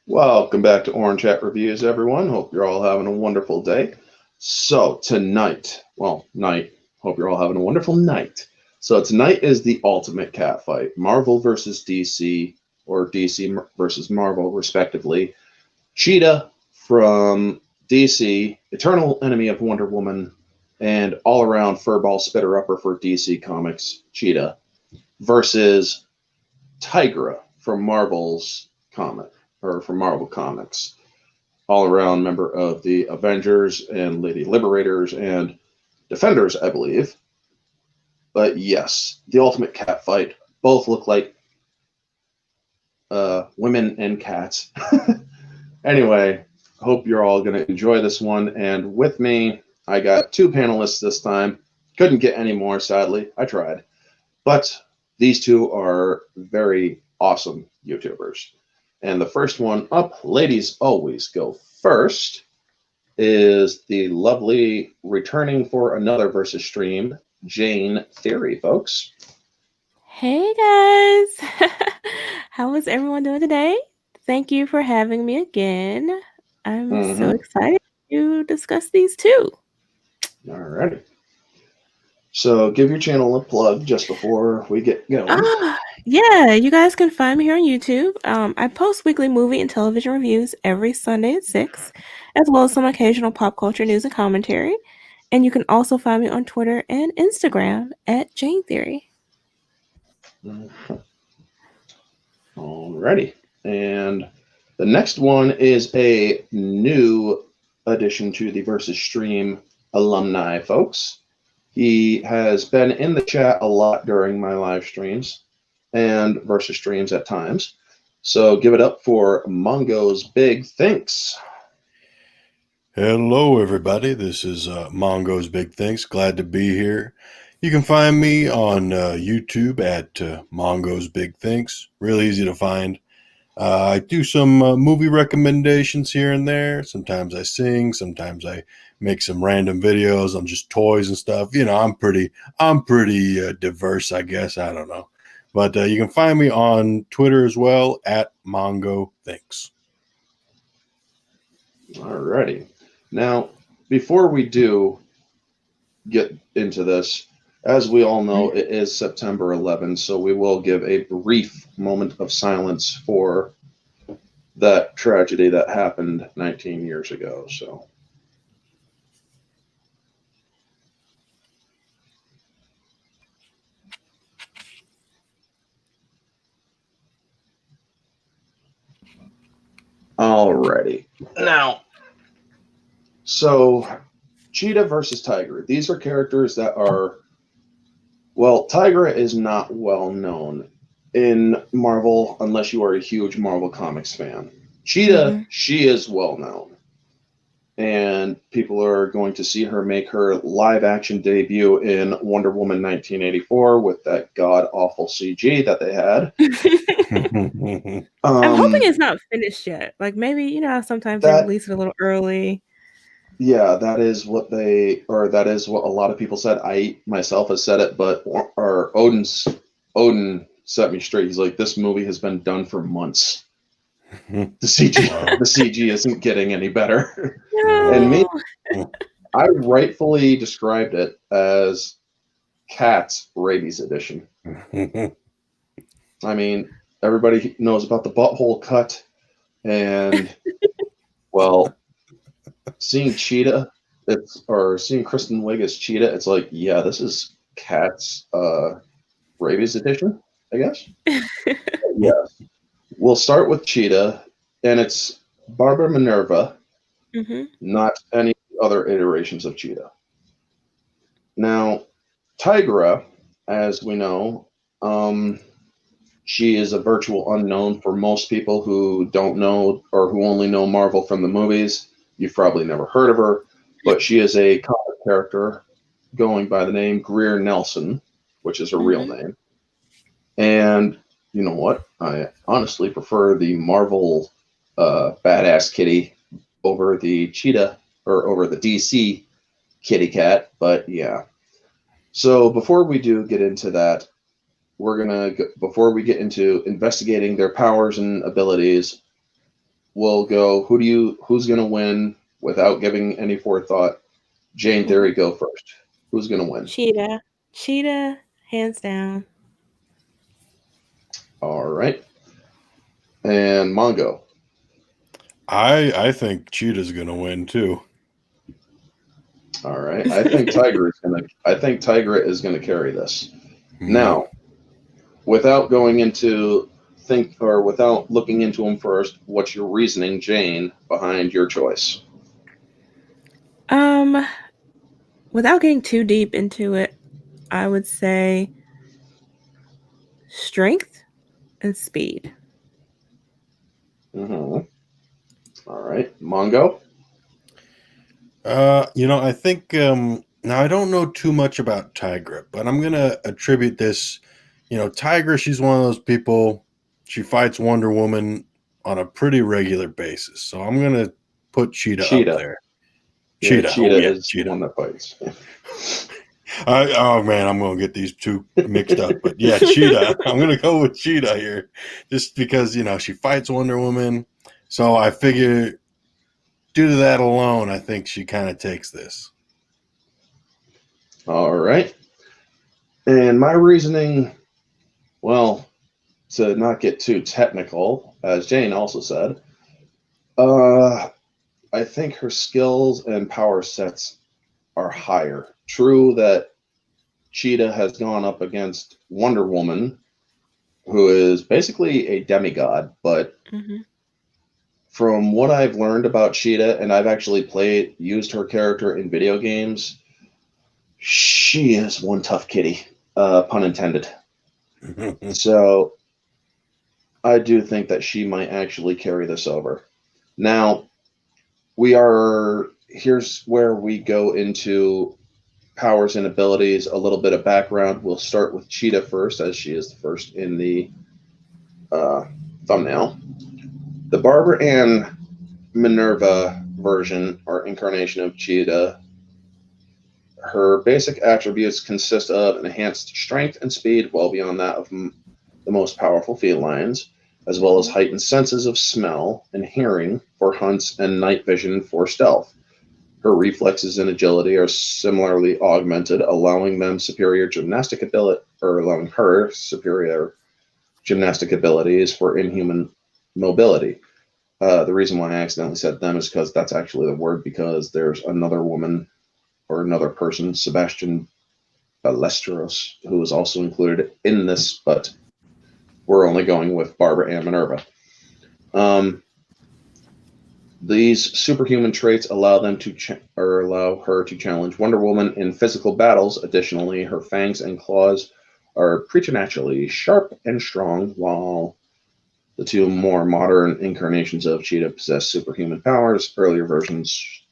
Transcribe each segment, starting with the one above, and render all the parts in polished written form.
Welcome back to Orange Hat Reviews, everyone. Hope you're all having a wonderful day. So, tonight, night, hope you're all having a wonderful night. So, tonight is the ultimate cat fight Marvel versus DC, or DC versus Marvel, respectively. Cheetah from DC, eternal enemy of Wonder Woman, and all around furball spitter upper for DC Comics, Cheetah, versus Tigra from Marvel's comic, or from Marvel Comics, all around member of the Avengers and Lady Liberators and Defenders, I believe. But yes, the ultimate cat fight. Both look like women and cats. Anyway, hope you're all going to enjoy this one. And with me, I got two panelists this time. Couldn't get any more, sadly. I tried. But these two are very awesome YouTubers. And the first one up, ladies always go first, is the lovely returning for another versus stream, Jane Theory, folks. Hey guys, how is everyone doing today? Thank you for having me again. I'm so excited to discuss these two. All righty. So give your channel a plug just before we get going. Yeah, you guys can find me here on YouTube. I post weekly movie and television reviews every Sunday at 6, as well as some occasional pop culture news and commentary. And you can also find me on Twitter and Instagram at Jane Theory. Alrighty. And the next one is a new addition to the Versus Stream alumni, folks. He has been in the chat a lot during my live streams and Versus streams at times. So give it up for Mongo's Big Thanks. Hello, everybody. This is Mongo's Big Thanks. Glad to be here. You can find me on YouTube at Mongo's Big Thanks. Real easy to find. I do some movie recommendations here and there. Sometimes I sing. Sometimes I make some random videos on just toys and stuff. You know, I'm pretty diverse, I guess. I don't know. But you can find me on Twitter as well at Mongo Thanks. Alrighty. Now, before we do get into this, as we all know, it is September 11th, so we will give a brief moment of silence for that tragedy that happened 19 years ago. So. Alrighty. Now, so Cheetah versus Tigra. These are characters that are, well, Tigra is not well known in Marvel unless you are a huge Marvel Comics fan. Cheetah, she is well known. And people are going to see her make her live action debut in Wonder Woman 1984 with that god awful CG that they had. I'm hoping it's not finished yet. Like maybe, you know how sometimes they release it a little early. Yeah, that is what a lot of people said. I myself has said it, but Odin set me straight. He's like, this movie has been done for months. The CG isn't getting any better. No. And me, I rightfully described it as Cat's Rabies Edition. I mean, everybody knows about the butthole cut, and well, seeing Cheetah, seeing Kristen Wiig as Cheetah, it's like, yeah, this is Cat's Rabies Edition, I guess. Yes. We'll start with Cheetah, and it's Barbara Minerva, not any other iterations of Cheetah. Now, Tigra, as we know, she is a virtual unknown for most people who don't know or who only know Marvel from the movies. You've probably never heard of her, but she is a comic character going by the name Greer Nelson, which is her real name. And you know what? I honestly prefer the Marvel badass kitty over the Cheetah or over the DC kitty cat. But yeah. So before we do get into that, before we get into investigating their powers and abilities, we'll go. Who's gonna win without giving any forethought? Jane Theory, go first. Who's gonna win? Cheetah. Cheetah, hands down. All right. And Mongo. I think Cheetah's gonna win too. All right. I think Tigra is gonna carry this. Now, without going into without looking into them first, what's your reasoning, Jane, behind your choice? Without getting too deep into it, I would say strength and speed. Mm-hmm. All right. Mongo? I think now I don't know too much about Tigra, but I'm gonna attribute this. Tigra, she's one of those people. She fights Wonder Woman on a pretty regular basis, so I'm gonna put Cheetah up there. Yeah, Cheetah is Cheetah. the one that fights. Oh man, I'm gonna get these two mixed up, but yeah, Cheetah. I'm gonna go with Cheetah here, just because she fights Wonder Woman. So I figure, due to that alone, I think she kind of takes this. All right. And my reasoning, well, to not get too technical, as Jane also said, I think her skills and power sets are higher. True that Cheetah has gone up against Wonder Woman, who is basically a demigod, but from what I've learned about Cheetah, and I've actually used her character in video games, she is one tough kitty, pun intended. So I do think that she might actually carry this over. Now, here's where we go into powers and abilities, a little bit of background. We'll start with Cheetah first, as she is the first in the thumbnail. The Barbara Ann Minerva version or incarnation of Cheetah, her basic attributes consist of enhanced strength and speed, well beyond that of the most powerful felines, as well as heightened senses of smell and hearing for hunts and night vision for stealth. Her reflexes and agility are similarly augmented, allowing her superior gymnastic abilities for inhuman mobility. The reason why I accidentally said them is because that's actually the word, because there's another woman or another person, Sebastian Ballesteros, who is also included in this, but we're only going with Barbara Ann Minerva. These superhuman traits allow her to challenge Wonder Woman in physical battles. Additionally, her fangs and claws are preternaturally sharp and strong, while the two more modern incarnations of Cheetah possess superhuman powers. Earlier versions,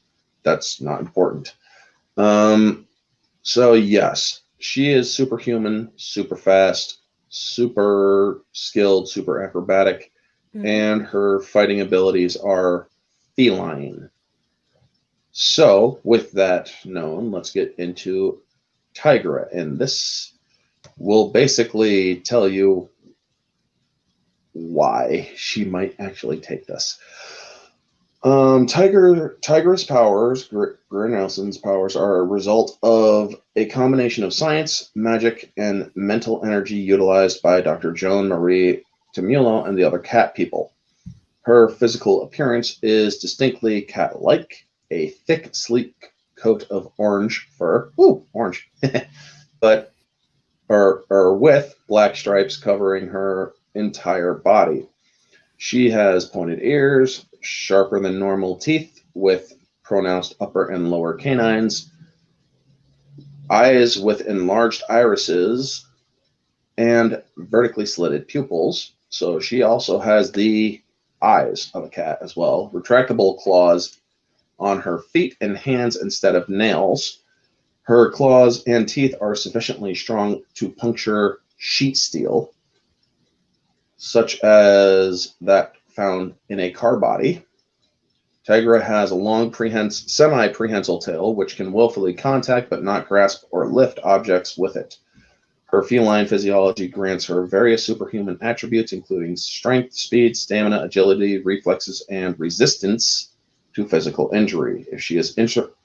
that's not important. So yes, she is superhuman, super fast, super skilled, super acrobatic, and her fighting abilities are feline. So with that known, let's get into Tigra, and this will basically tell you why she might actually take this. Tigra's powers, Greer Nelson's powers, are a result of a combination of science, magic, and mental energy utilized by Dr. Joan Marie Timulo and the other cat people. Her physical appearance is distinctly cat-like, a thick, sleek coat of orange fur, orange, but with black stripes covering her entire body. She has pointed ears, sharper than normal teeth with pronounced upper and lower canines, eyes with enlarged irises, and vertically slitted pupils. So she also has the eyes of a cat as well. Retractable claws on her feet and hands instead of nails. Her claws and teeth are sufficiently strong to puncture sheet steel, such as that found in a car body. Tigra has a long semi-prehensile tail, which can willfully contact but not grasp or lift objects with it. Her feline physiology grants her various superhuman attributes, including strength, speed, stamina, agility, reflexes, and resistance to physical injury. If she is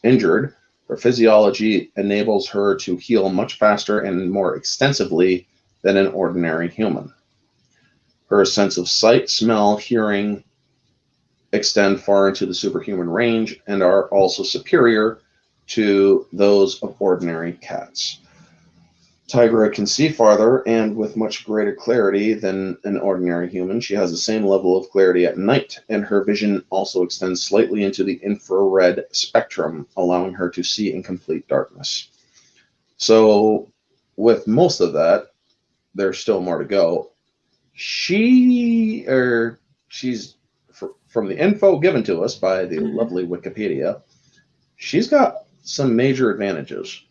injured, her physiology enables her to heal much faster and more extensively than an ordinary human. Her sense of sight, smell, hearing extend far into the superhuman range and are also superior to those of ordinary cats. Tigra can see farther and with much greater clarity than an ordinary human. She has the same level of clarity at night, and her vision also extends slightly into the infrared spectrum, allowing her to see in complete darkness. So, with most of that, there's still more to go. She's from the info given to us by the lovely Wikipedia, she's got some major advantages.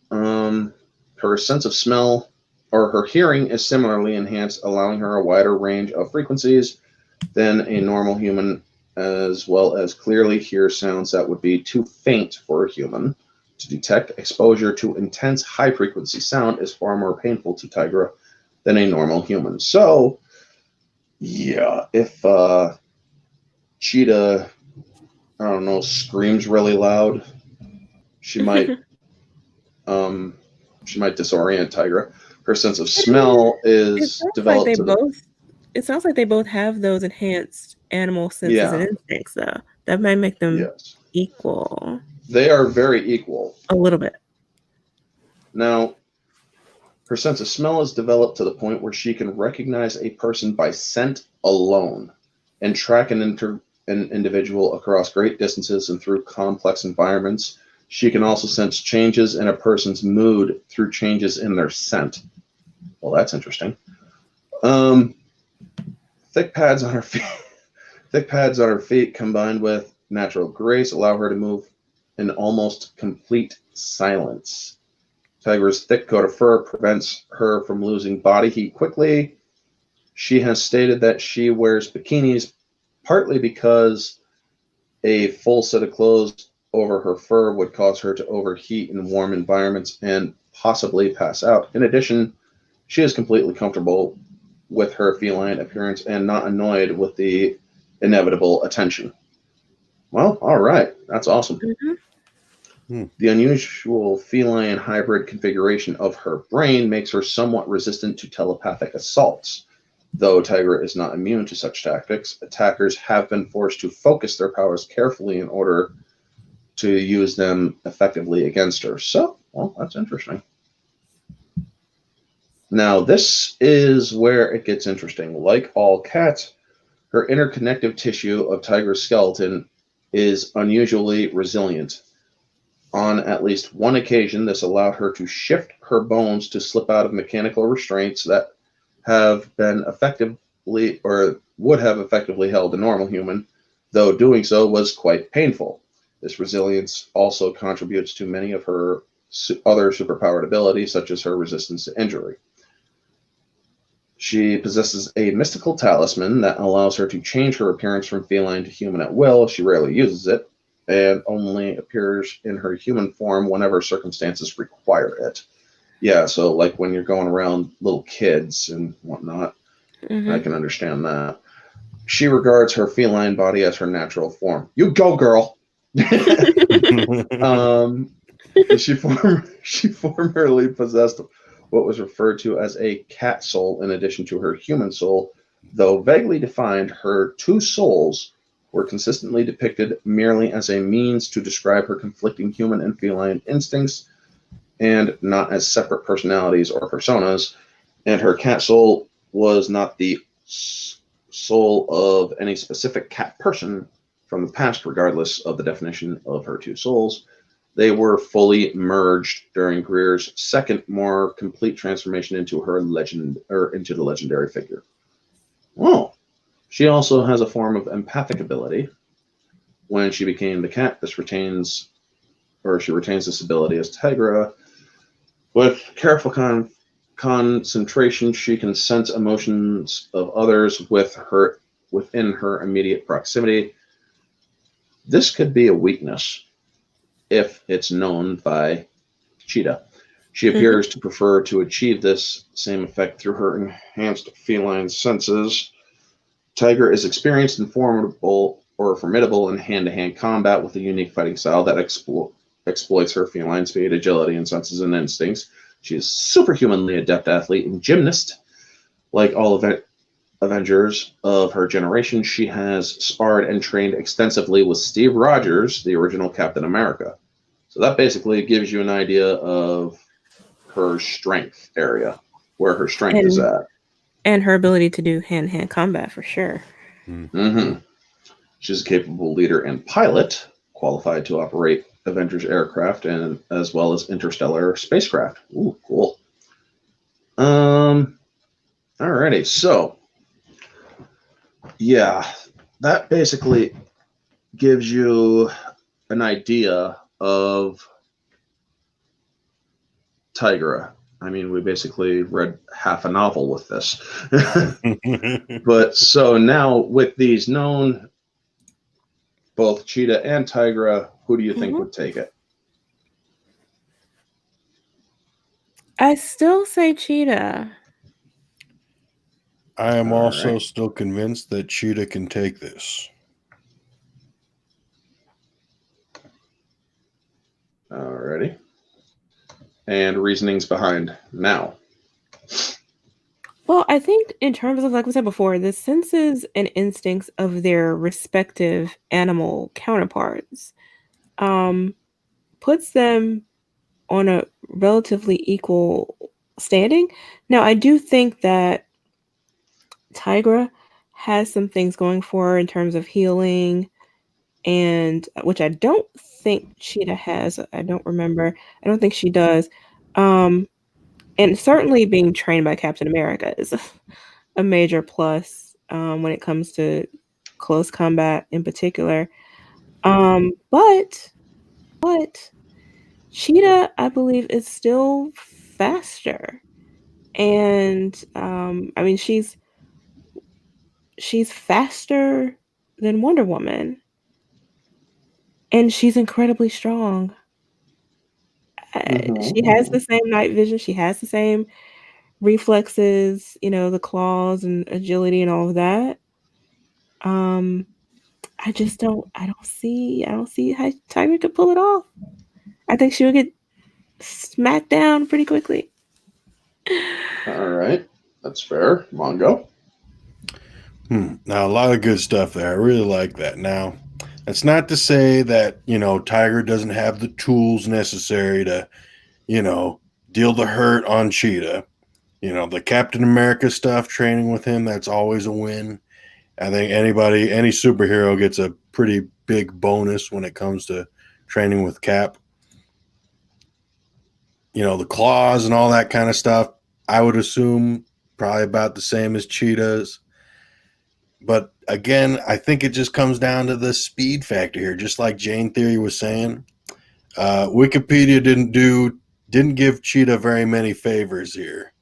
Her sense of smell or her hearing is similarly enhanced, allowing her a wider range of frequencies than a normal human, as well as clearly hear sounds that would be too faint for a human to detect. Exposure to intense high-frequency sound is far more painful to Tigra than a normal human. So, yeah, if Cheetah, I don't know, screams really loud, she might disorient Tigra. Her sense of smell is developed. It sounds like they both have those enhanced animal senses and instincts, though. That might make them equal. They are very equal. A little bit. Now, her sense of smell is developed to the point where she can recognize a person by scent alone and track an individual across great distances and through complex environments. She can also sense changes in a person's mood through changes in their scent. Well, that's interesting. Thick pads on her feet combined with natural grace allow her to move in almost complete silence. Tigra's thick coat of fur prevents her from losing body heat quickly. She has stated that she wears bikinis partly because a full set of clothes over her fur would cause her to overheat in warm environments and possibly pass out. In addition, she is completely comfortable with her feline appearance and not annoyed with the inevitable attention. Well, all right. That's awesome. The unusual feline hybrid configuration of her brain makes her somewhat resistant to telepathic assaults. Though Tigra is not immune to such tactics, attackers have been forced to focus their powers carefully in order to use them effectively against her. So, well, that's interesting. Now, this is where it gets interesting. Like all cats, her interconnective tissue of Tigra's skeleton is unusually resilient. On at least one occasion, this allowed her to shift her bones to slip out of mechanical restraints that have been effectively or would have effectively held a normal human, though doing so was quite painful. This resilience also contributes to many of her other superpowered abilities, such as her resistance to injury. She possesses a mystical talisman that allows her to change her appearance from feline to human at will. She rarely uses it and only appears in her human form whenever circumstances require it. Yeah, so like when you're going around little kids and whatnot, I can understand that. She regards her feline body as her natural form. You go, girl! She formerly possessed what was referred to as a cat soul in addition to her human soul. Though vaguely defined, her two souls were consistently depicted merely as a means to describe her conflicting human and feline instincts and not as separate personalities or personas. And her cat soul was not the soul of any specific cat person from the past, regardless of the definition of her two souls. They were fully merged during Greer's second, more complete transformation into into the legendary figure. Oh, she also has a form of empathic ability. When she became the cat, she retains this ability as Tigra. With careful concentration, she can sense emotions of others within her immediate proximity. This could be a weakness if it's known by Cheetah. She Mm-hmm. appears to prefer to achieve this same effect through her enhanced feline senses. Tigra is experienced and formidable in hand-to-hand combat with a unique fighting style that exploits her feline speed, agility, and senses and instincts. She is superhumanly adept athlete and gymnast. Like all Avengers of her generation, she has sparred and trained extensively with Steve Rogers, the original Captain America. So that basically gives you an idea of her strength area, where her strength is at. And her ability to do hand-to-hand combat for sure. Mm-hmm. She's a capable leader and pilot, qualified to operate Avengers aircraft and as well as interstellar spacecraft. Ooh, cool. Alrighty, so yeah, that basically gives you an idea of Tigra. I mean, we basically read half a novel with this. But so now with these known, both Cheetah and Tigra, who do you think would take it? I still say Cheetah. I am also right. still convinced that Cheetah can take this. Alrighty. And reasonings behind now. Well, I think in terms of, like we said before, the senses and instincts of their respective animal counterparts puts them on a relatively equal standing. Now, I do think that Tigra has some things going for her in terms of healing, and which I don't think Cheetah has. I don't remember. I don't think she does. And certainly being trained by Captain America is a major plus when it comes to close combat in particular. But Cheetah, I believe, is still faster, and I mean she's faster than Wonder Woman, and she's incredibly strong. She has the same night vision. She has the same reflexes, the claws and agility and all of that. I just I don't see how Tiger could pull it off. I think she would get smacked down pretty quickly. All right. That's fair. Mongo. Now, a lot of good stuff there. I really like that. Now, that's not to say that, Tiger doesn't have the tools necessary to, deal the hurt on Cheetah. The Captain America stuff, training with him, that's always a win. I think any superhero gets a pretty big bonus when it comes to training with Cap. The claws and all that kind of stuff, I would assume probably about the same as Cheetah's. But again, I think it just comes down to the speed factor here, just like Jane Theory was saying. Wikipedia didn't give Cheetah very many favors here.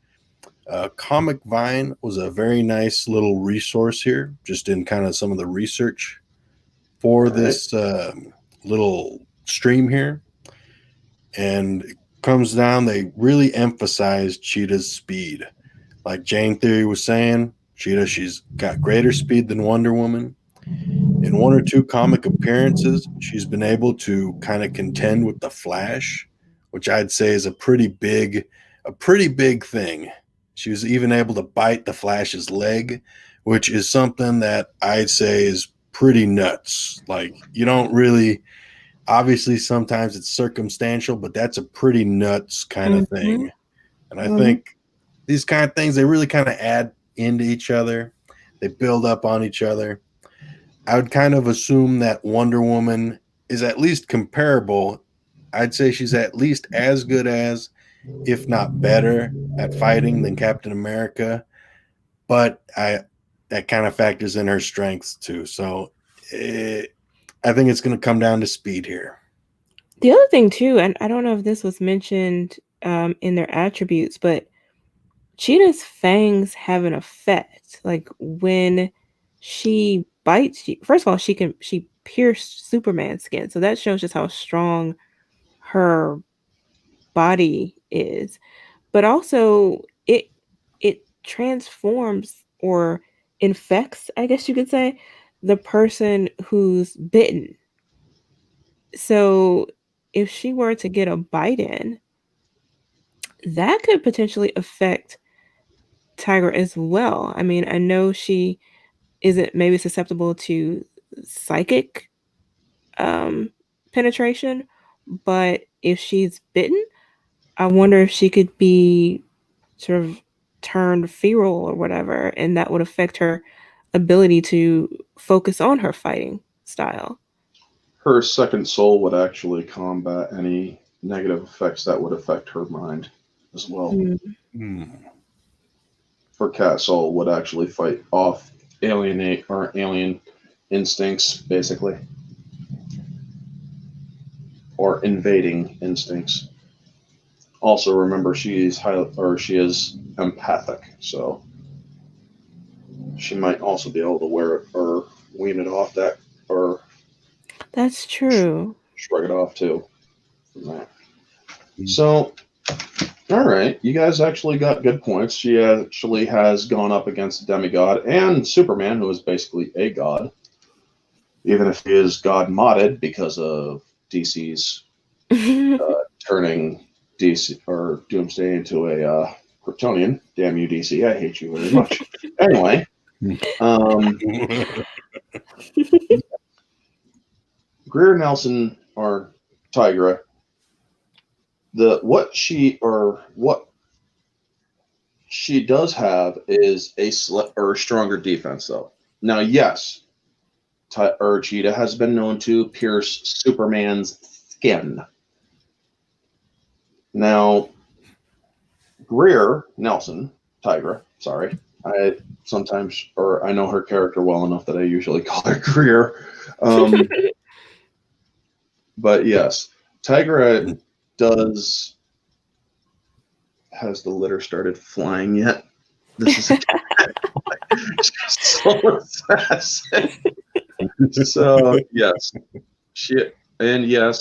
Comic Vine was a very nice little resource here, just in kind of some of the research for this little stream here. And it comes down, they really emphasize Cheetah's speed. Like Jane Theory was saying, Cheetah, she's got greater speed than Wonder Woman. In one or two comic appearances, she's been able to kind of contend with the Flash, which I'd say is a pretty big thing. She was even able to bite the Flash's leg, which is something that I'd say is pretty nuts. Like, you don't really, obviously sometimes it's circumstantial, but that's a pretty nuts kind of thing. And I think these kind of things, they really kind of add into each other. They build up on each other. I would kind of assume that Wonder Woman is at least comparable. I'd say she's at least as good as, if not better, at fighting than Captain America. But that kind of factors in her strengths too. So I think it's going to come down to speed here. The other thing too, and I don't know if this was mentioned in their attributes, but Cheetah's fangs have an effect. Like when she bites you, first of all, she pierced Superman's skin, so that shows just how strong her body is, but also it transforms or infects, I guess you could say, the person who's bitten. So if she were to get a bite in, that could potentially affect Tigra as well. I mean, I know she isn't maybe susceptible to psychic um, penetration, but if she's bitten, I wonder if she could be sort of turned feral or whatever, and that would affect her ability to focus on her fighting style. Her second soul would actually combat any negative effects that would affect her mind as well. Hmm. Her cat soul would actually fight off alien instincts, basically, or invading instincts. Also, remember she is empathic, so she might also be able to wear it or wean it off that, or That's true. shrug it off too from that. So, all right, you guys actually got good points. She actually has gone up against a demigod and Superman, who is basically a god, even if he is god modded because of DC's turning DC or Doomsday into a Kryptonian. Damn you, DC! I hate you very much. Anyway, Greer Nelson or Tigra, what she does have is a stronger defense, though. Now, yes, Cheetah has been known to pierce Superman's skin. Now, Greer Nelson, Tigra, sorry, I know her character well enough that I usually call her Greer. But yes, Tigra has the litter started flying yet? This is so sad. So yes,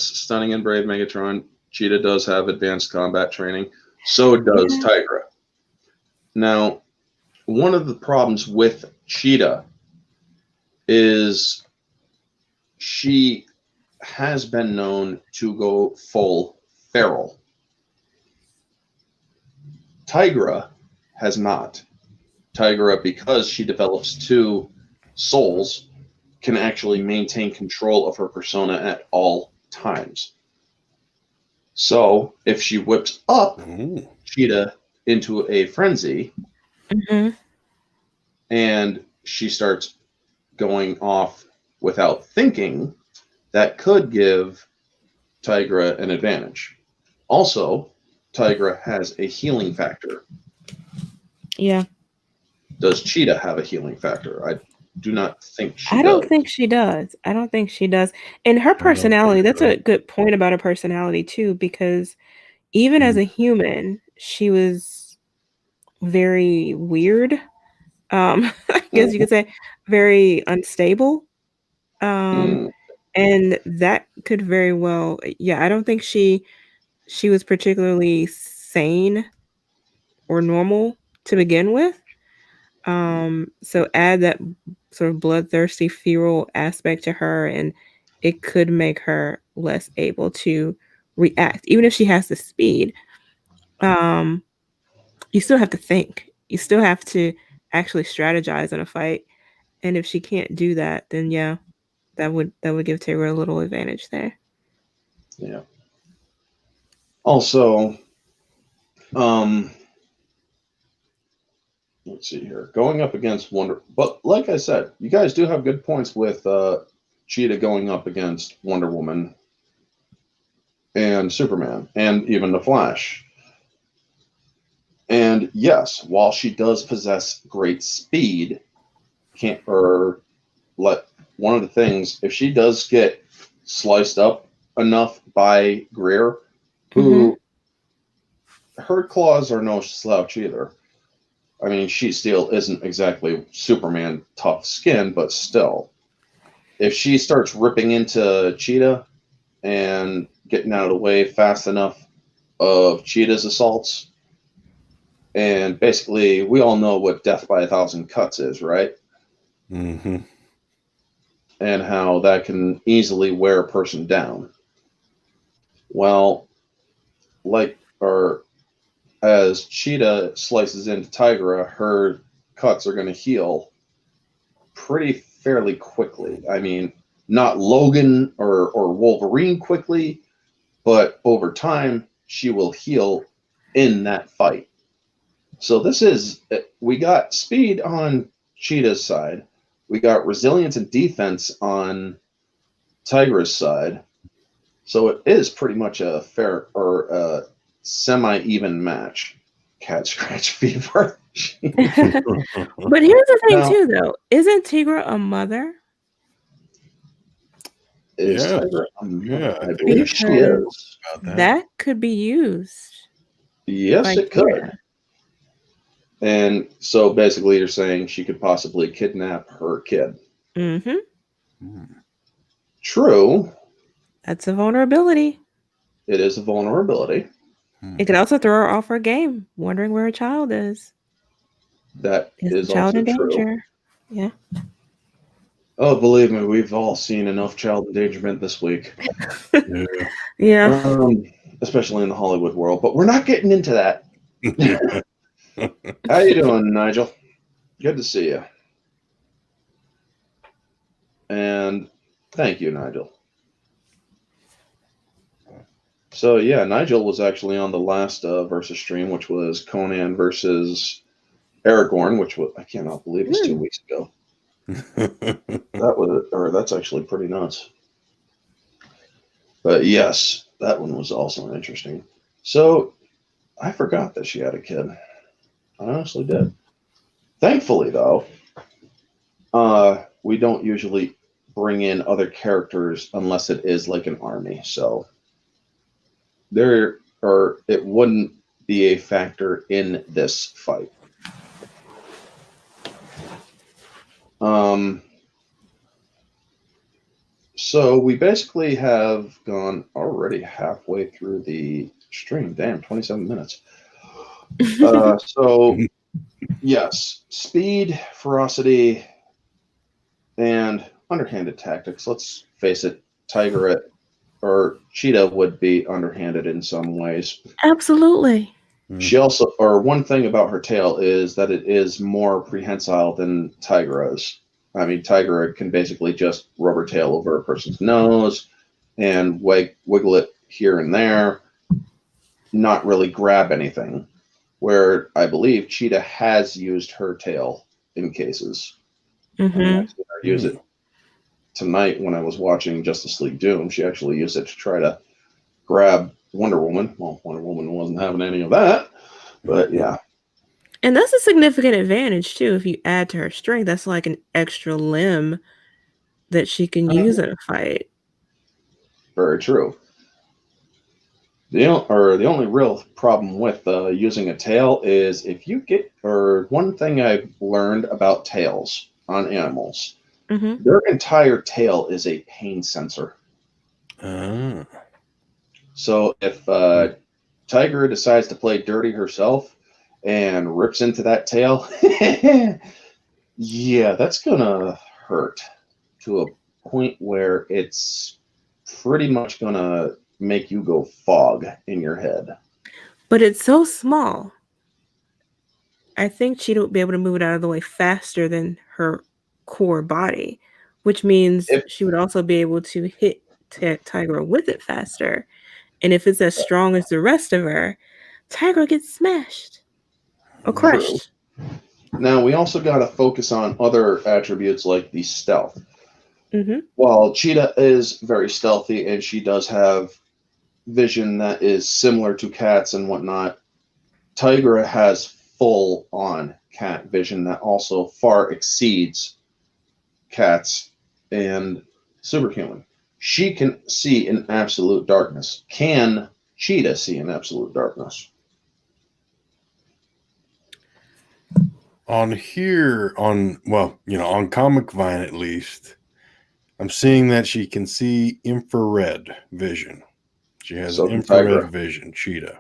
Stunning and Brave Megatron. Cheetah does have advanced combat training. So does Tigra. Now, one of the problems with Cheetah is she has been known to go full feral. Tigra has not. Tigra, because she develops two souls, can actually maintain control of her persona at all times. So if she whips up Cheetah into a frenzy and she starts going off without thinking, that could give Tigra an advantage. Also, Tigra has a healing factor. Yeah. Does Cheetah have a healing factor? I do not think she does. I don't think she does. I don't think she does. And her personality, that's a good point about her personality too, because even as a human, she was very weird. I guess you could say very unstable. And that could very well, I don't think she was particularly sane or normal to begin with. So add that sort of bloodthirsty feral aspect to her, and it could make her less able to react. Even if she has the speed, you still have to think. You still have to actually strategize in a fight. And if she can't do that, then that would give Tigra a little advantage there. Yeah. Also, let's see here. Going up against but like I said, you guys do have good points with Cheetah going up against Wonder Woman and Superman and even the Flash. And yes, while she does possess great speed, one of the things, if she does get sliced up enough by Greer, who her claws are no slouch either. I mean, she still isn't exactly Superman tough skin, but still, if she starts ripping into Cheetah and getting out of the way fast enough of Cheetah's assaults. And basically, we all know what death by 1,000 cuts is, right? Mm-hmm. And how that can easily wear a person down. Well, as Cheetah slices into Tigra, her cuts are going to heal pretty fairly quickly. I mean, not Logan or Wolverine quickly, but over time, she will heal in that fight. So we got speed on Cheetah's side. We got resilience and defense on Tigra's side. So it is pretty much a fair or a semi-even match. Cat scratch fever. But here's the thing, too, though. Isn't Tigra a mother? Is Yeah. Tigra a mother? Yeah, I I think believe Because she is. About that could be used. Yes, by it could. Tigra. And so basically, you're saying she could possibly kidnap her kid. Mm-hmm. True. That's a vulnerability. It is a vulnerability. It could also throw her off her game, wondering where her child is. That Is is the child also in true. danger? Yeah. Oh, believe me, we've all seen enough child endangerment this week. Yeah. Yeah. Especially in the Hollywood world. But we're not getting into that. How you doing, Nigel? Good to see you. And thank you, Nigel. So yeah, Nigel was actually on the last versus stream, which was Conan versus Aragorn, which was, I cannot believe it's 2 weeks ago. That's actually pretty nuts. But yes, that one was also interesting. So I forgot that she had a kid. I honestly did. Thankfully, though, we don't usually bring in other characters unless it is like an army. So it wouldn't be a factor in this fight. So we basically have gone already halfway through the stream. Damn, 27 minutes. So yes, speed, ferocity, and underhanded tactics. Let's face it, Tigra or Cheetah would be underhanded in some ways. Absolutely. She also, or one thing about her tail is that it is more prehensile than Tigra's. I mean, Tigra can basically just rub her tail over a person's nose and wiggle it here and there, not really grab anything. Where I believe Cheetah has used her tail in cases. Mm-hmm. I actually heard her use it tonight when I was watching Justice League Doom. She actually used it to try to grab Wonder Woman. Well, Wonder Woman wasn't having any of that, but yeah. And that's a significant advantage, too. If you add to her strength, that's like an extra limb that she can use in a fight. Very true. The only real problem with using a tail is if you get, or one thing I've learned about tails on animals, their entire tail is a pain sensor. So if Tigra decides to play dirty herself and rips into that tail, yeah, that's gonna hurt to a point where it's pretty much gonna make you go fog in your head. But it's so small. I think Cheetah would be able to move it out of the way faster than her core body, which means she would also be able to hit Tigra with it faster. And if it's as strong as the rest of her, Tigra gets smashed or crushed. True. Now, we also got to focus on other attributes like the stealth. While Cheetah is very stealthy and she does have vision that is similar to cats and whatnot, Tigra has full-on cat vision that also far exceeds cats and superhuman. She can see in absolute darkness. Can Cheetah see in absolute darkness? On Comic Vine at least, I'm seeing that she can see infrared vision. She has infrared vision, Cheetah.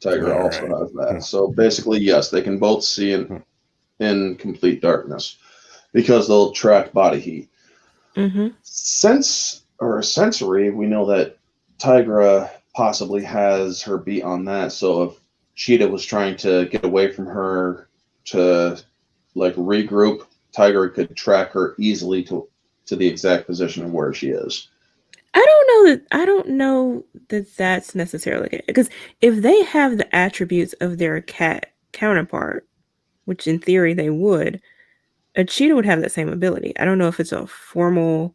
Tigra All also right. has that. So basically, yes, they can both see in complete darkness because they'll track body heat. Mm-hmm. Sensory, we know that Tigra possibly has her beat on that. So if Cheetah was trying to get away from her to like regroup, Tigra could track her easily to the exact position of where she is. I don't know that that's necessarily it. Because if they have the attributes of their cat counterpart, which in theory they would, a cheetah would have that same ability. I don't know if it's a formal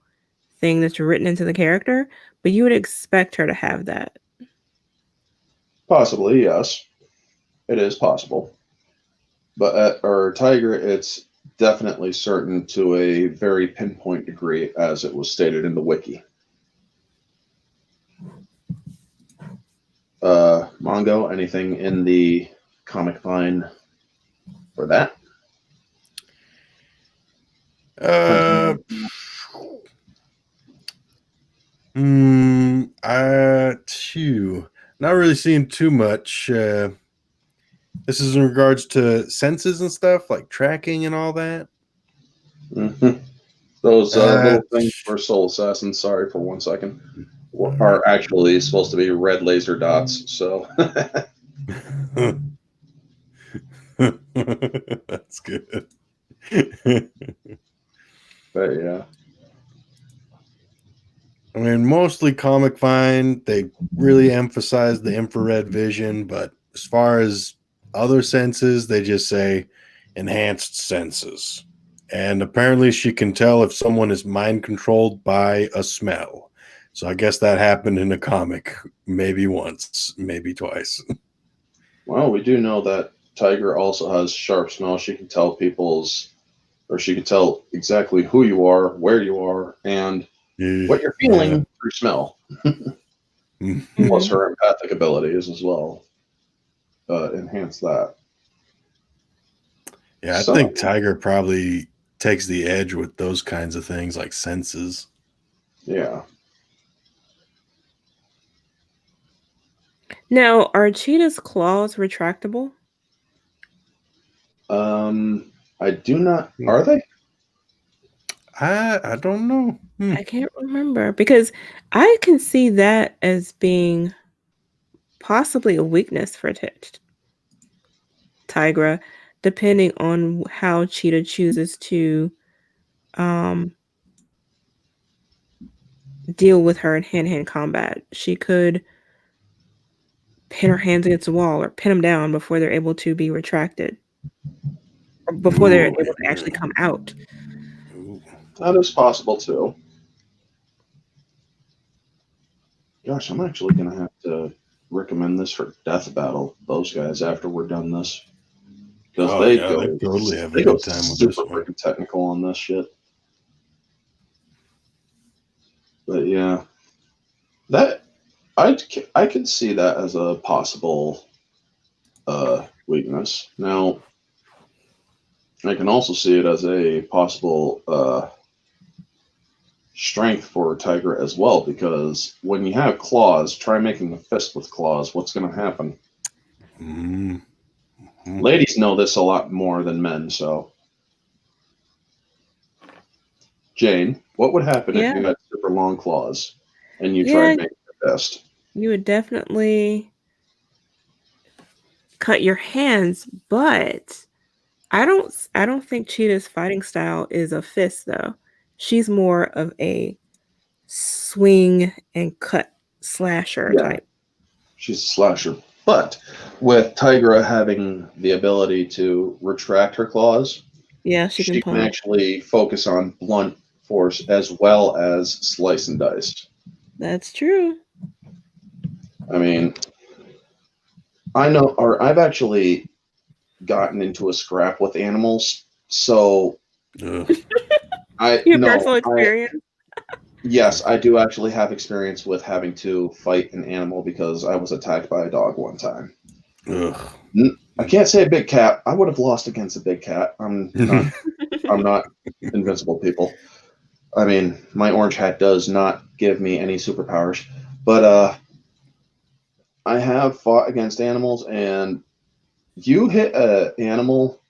thing that's written into the character, but you would expect her to have that. Possibly, yes, it is possible. But or Tiger, it's definitely certain to a very pinpoint degree, as it was stated in the wiki. Mongo, anything in the comic vine for that? Uh, not really seeing too much. This is in regards to senses and stuff, like tracking and all that. Mm-hmm. Those Uh, little things for Soul Assassins, sorry for 1 second, all right. are actually supposed to be red laser dots. So That's good. but yeah. I mean, mostly Comic Vine, they really emphasize the infrared vision, but as far as other senses, they just say enhanced senses. And apparently, she can tell if someone is mind controlled by a smell. So I guess that happened in a comic maybe once, maybe twice. Well, we do know that Tiger also has sharp smell. She can tell she can tell exactly who you are, where you are, and what you're feeling Yeah. through smell. Mm-hmm. Plus, her empathic abilities as well enhance that. Yeah, I So, think Tiger probably takes the edge with those kinds of things like senses. yeah. Now, are cheetah's claws retractable? I do not. Are they? I don't know. I can't remember because I can see that as being possibly a weakness for Tigra, depending on how Cheetah chooses to um, deal with her in hand-to-hand combat. She could pin her hands against the wall or pin them down before they're able to be retracted, or before they're Ooh, able to actually come out. ooh. That is possible too. Gosh, I'm actually gonna have to recommend this for Death Battle. Those guys after we're done this, because Oh yeah, they totally have a they go good time with this super one. freaking technical on this shit. But yeah, that I could see that as a possible weakness. Now, I can also see it as a possible strength for Tiger as well, because when you have claws, try making a fist with claws. What's going to happen? Mm-hmm. Ladies know this a lot more than men. So, Jane, what would happen if Yeah, you had super long claws and you yeah, tried making a fist? you would definitely cut your hands, but I don't think Cheetah's fighting style is a fist though. She's more of a swing and cut slasher Yeah, type. she's a slasher. But with Tigra having the ability to retract her claws, Yeah, she can she can punch. actually focus on blunt force as well as slice and dice. That's true. I mean, I know, or I've actually gotten into a scrap with animals. So Ugh. I You have no, personal I experience. yes, I do actually have experience with having to fight an animal because I was attacked by a dog one time. Ugh. I can't say a big cat. I would have lost against a big cat. I'm not invincible, people. I mean, my orange hat does not give me any superpowers, but I have fought against animals, and you hit an animal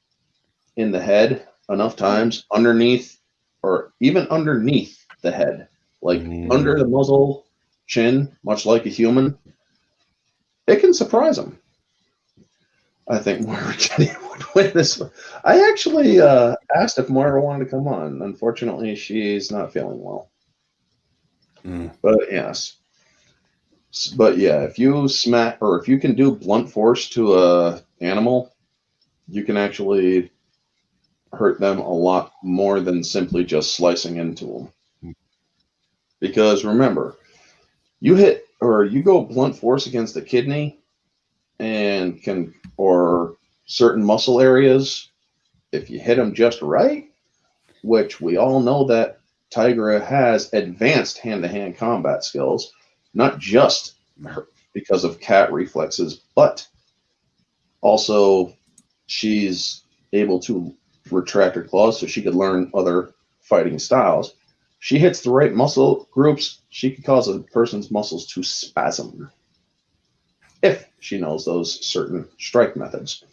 in the head enough times underneath, or even underneath the head, like under the muzzle, chin, much like a human, it can surprise them. I think Moira Jenny would win this one. I actually asked if Moira wanted to come on. Unfortunately, she's not feeling well. But yes. But yeah, if you smack, or if you can do blunt force to a animal, you can actually hurt them a lot more than simply just slicing into them. Because remember, you hit or you go blunt force against the kidney and can, or certain muscle areas, if you hit them just right, which we all know that Tigra has advanced hand-to-hand combat skills, not just because of cat reflexes, but also she's able to retract her claws so she could learn other fighting styles. She hits the right muscle groups, she could cause a person's muscles to spasm if she knows those certain strike methods.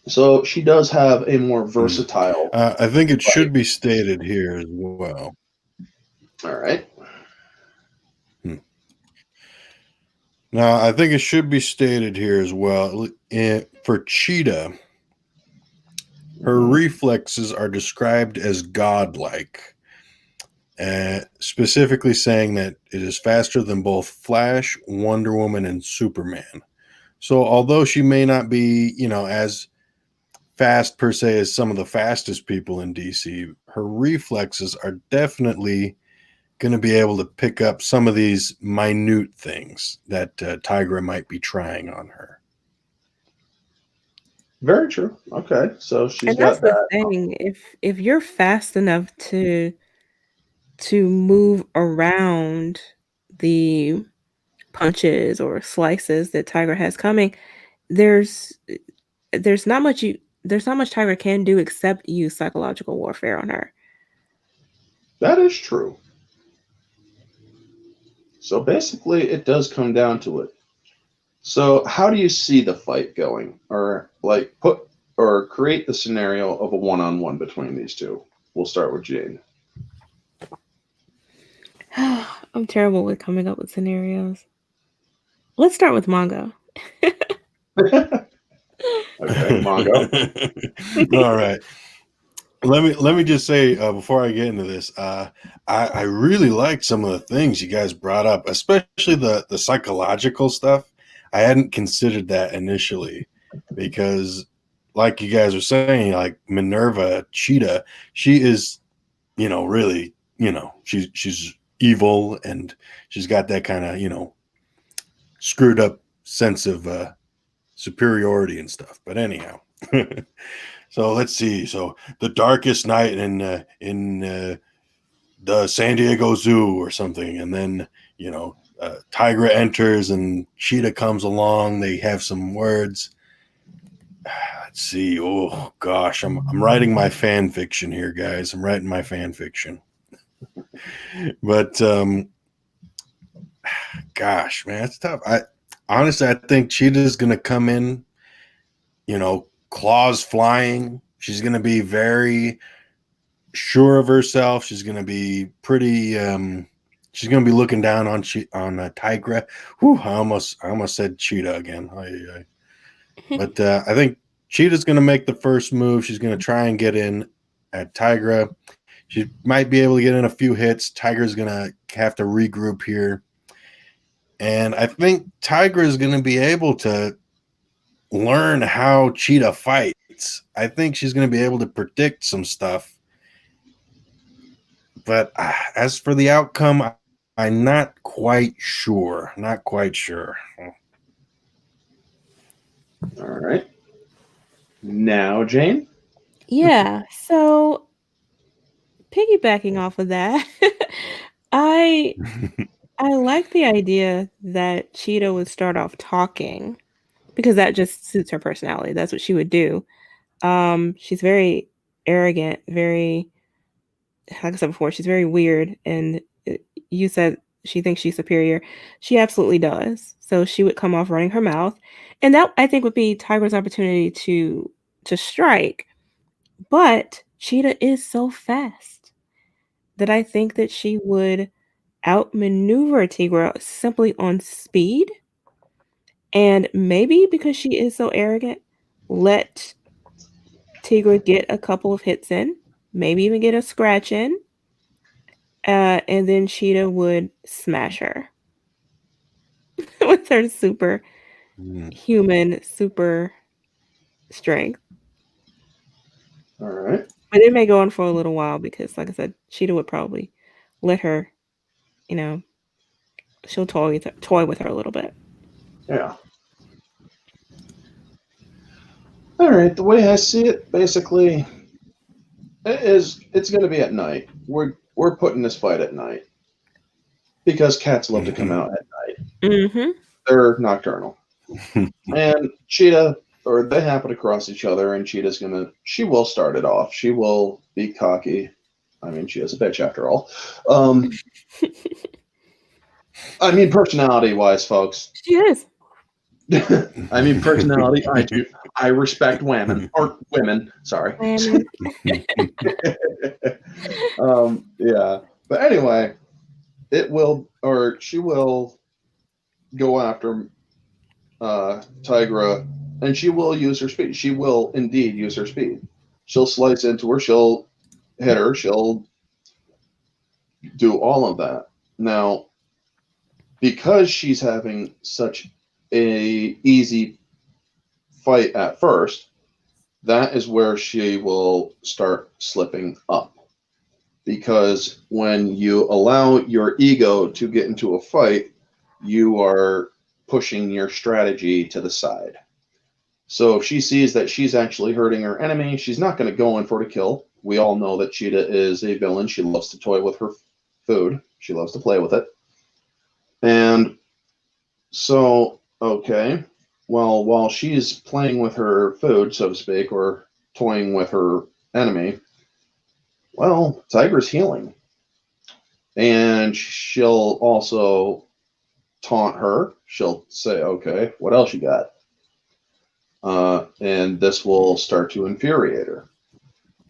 So she does have a more versatile. I think it should be stated here as well. All right. Now, I think it should be stated here as well. For Cheetah, her reflexes are described as godlike, specifically saying that it is faster than both Flash, Wonder Woman, and Superman. So although she may not be, as fast per se as some of the fastest people in DC, her reflexes are definitely going to be able to pick up some of these minute things that Tigra might be trying on her. Very true. Okay, so she's And got that's the thing. If you're fast enough to move around the punches or slices that Tigra has coming, there's not much Tigra can do except use psychological warfare on her. That is true. So basically, it does come down to it. So how do you see the fight going, or like create the scenario of a one-on-one between these two? We'll start with Jane. I'm terrible with coming up with scenarios. Let's start with Mongo. Okay, Mongo. All right. Let me just say before I get into this, I really like some of the things you guys brought up, especially the psychological stuff. I hadn't considered that initially because, like you guys were saying, like Minerva Cheetah, she is, really, she's evil and she's got that kind of, screwed up sense of superiority and stuff. But anyhow. So let's see. So the darkest night in the San Diego Zoo or something, and then Tigra enters and Cheetah comes along. They have some words. Let's see. Oh gosh, I'm writing my fan fiction here, guys. I'm writing my fan fiction. But gosh, man, it's tough. I think Cheetah's gonna come in, claws flying. She's going to be very sure of herself. She's going to be pretty. She's going to be looking down on Tigra. Whew, I almost said Cheetah again. But I think Cheetah's going to make the first move. She's going to try and get in at Tigra. She might be able to get in a few hits. Tigra's going to have to regroup here. And I think Tigra is going to be able to learn how Cheetah fights. I think she's going to be able to predict some stuff. But as for the outcome, I'm not quite sure. Not quite sure. All right. Now, Jane? Yeah, so piggybacking off of that, I like the idea that Cheetah would start off talking because that just suits her personality. That's what she would do. She's very arrogant, very, like I said before, she's very weird. And you said she thinks she's superior. She absolutely does. So she would come off running her mouth, and that I think would be Tiger's opportunity to strike. But Cheetah is so fast that I think that she would outmaneuver Tigra simply on speed, and maybe because she is so arrogant, let Tigra get a couple of hits in, maybe even get a scratch in, and then Cheetah would smash her with her super human super strength. All right. But it may go on for a little while because, like I said, Cheetah would probably let her, you know, she'll toy with her a little bit. Yeah. All right. The way I see it, basically, it's going to be at night. We're putting this fight at night because cats love to come out at night. Mm-hmm. They're nocturnal. And Cheetah, or they happen to cross each other, and she will start it off. She will be cocky. I mean, she is a bitch after all. I mean, personality-wise, folks. She is. I mean, personality. I respect women. Sorry. Women. Yeah. But anyway, she will go after Tigra, and she will use her speed. She will indeed use her speed. She'll slice into her. She'll hit her. She'll do all of that. Now, because she's having such a easy fight at first, that is where she will start slipping up. Because when you allow your ego to get into a fight, you are pushing your strategy to the side. So if she sees that she's actually hurting her enemy, she's not going to go in for the kill. We all know that Cheetah is a villain. She loves to toy with her food. She loves to play with it. And so, okay, well, while she's playing with her food, so to speak, or toying with her enemy, well, Tigra's healing. And she'll also taunt her. She'll say, okay, what else you got? And this will start to infuriate her.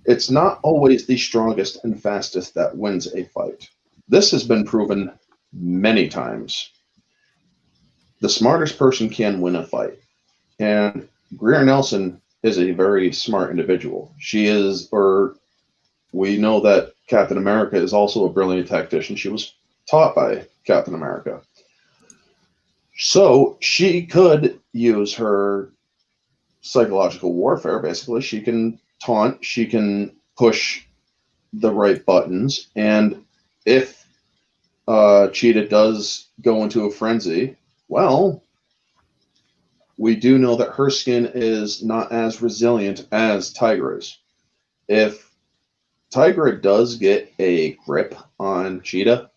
It's not always the strongest and fastest that wins a fight. This has been proven many times. The smartest person can win a fight. And Greer Nelson is a very smart individual. We know that Captain America is also a brilliant tactician. She was taught by Captain America. So she could use her psychological warfare, basically. She can taunt, she can push the right buttons, and if Cheetah does go into a frenzy, well, we do know that her skin is not as resilient as Tigra's. If Tigra does get a grip on Cheetah,